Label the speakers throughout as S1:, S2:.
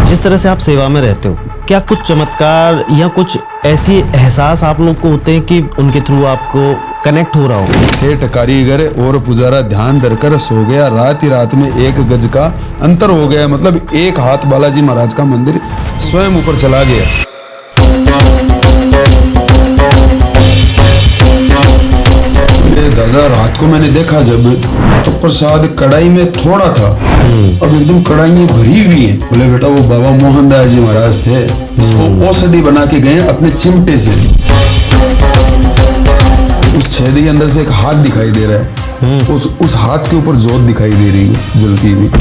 S1: जिस तरह से आप सेवा में रहते हो, क्या कुछ चमत्कार या कुछ ऐसी एहसास आप लोग को होते हैं कि उनके थ्रू आपको कनेक्ट हो रहा हो?
S2: सेठ कारीगर और पुजारा ध्यान धरकर सो गया, रात ही रात में 1 गज का अंतर हो गया, मतलब 1 हाथ बालाजी महाराज का मंदिर स्वयं ऊपर चला गया। दादा रात को मैंने देखा जब, तो प्रसाद कढ़ाई में थोड़ा था, अब एकदम कढ़ाई भरी हुई है। बोले बेटा वो बाबा मोहनदास जी महाराज थे, इसको औषधि बना के गए अपने चिमटे से। उस छेद के अंदर से एक हाथ दिखाई दे रहा है, उस हाथ के ऊपर जोत दिखाई दे रही है जलती हुई।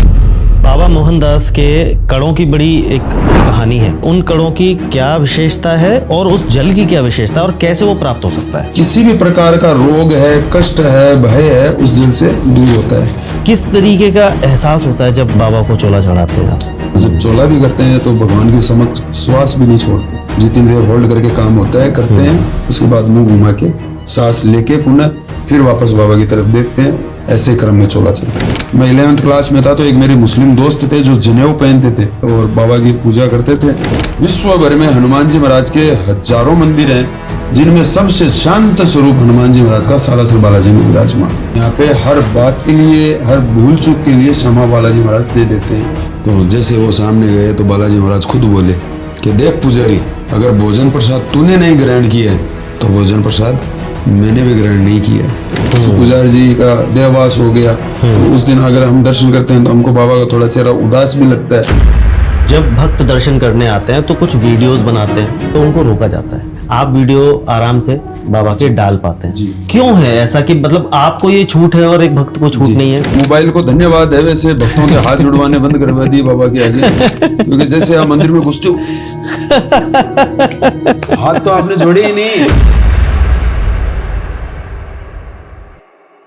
S1: बाबा मोहनदास के कड़ों की बड़ी एक कहानी है। उन कड़ों की क्या विशेषता है और उस जल की क्या विशेषता है और कैसे वो प्राप्त हो सकता है?
S2: किसी भी प्रकार का रोग है, कष्ट है, भय है, उस जल से दूर होता है।
S1: किस तरीके का एहसास होता है जब बाबा को चोला चढ़ाते हैं आप?
S2: जब चोला भी करते हैं तो भगवान के समक्ष श्वास भी नहीं छोड़ते, जितनी देर होल्ड करके काम होता है करते हैं, उसके बाद मुंह घुमा के सांस लेके पुनः फिर वापस बाबा की तरफ देखते हैं। ऐसे क्रम में चोला चलता है। मैं 11th क्लास में था तो एक मेरे मुस्लिम दोस्त थे जो जनेऊ पहनते थे और बाबा की पूजा करते थे। विश्व भर में हनुमान जी महाराज के हजारों मंदिर हैं, जिनमें सबसे शांत स्वरूप हनुमान जी महाराज का सालासर बालाजी में विराजमान। यहाँ पे हर बात के लिए, हर भूल चूक के लिए क्षमा बालाजी महाराज दे देते हैं। तो जैसे वो सामने गए तो बालाजी महाराज खुद बोले कि देख पुजारी, अगर भोजन प्रसाद तूने नहीं ग्रहण किया है तो भोजन प्रसाद मैंने भी ग्रहण नहीं किया। तो पुजारी जी का देहवास हो गया। तो उस दिन अगर हम दर्शन करते हैं तो हमको बाबा का थोड़ा चेहरा उदास भी लगता है।
S1: जब भक्त दर्शन करने आते हैं तो कुछ वीडियोस बनाते हैं तो उनको रोका जाता है। आप वीडियो आराम से बाबा के डाल पाते हैं
S2: जी।
S1: क्यों है ऐसा कि मतलब आपको ये छूट है और एक भक्त को छूट नहीं है?
S2: मोबाइल को धन्यवाद है, वैसे भक्तों के हाथ जुड़वाने बंद करवा दिए बाबा के आगे, क्योंकि जैसे आप मंदिर में घुसते हो हाथ तो आपने जोड़े ही नहीं।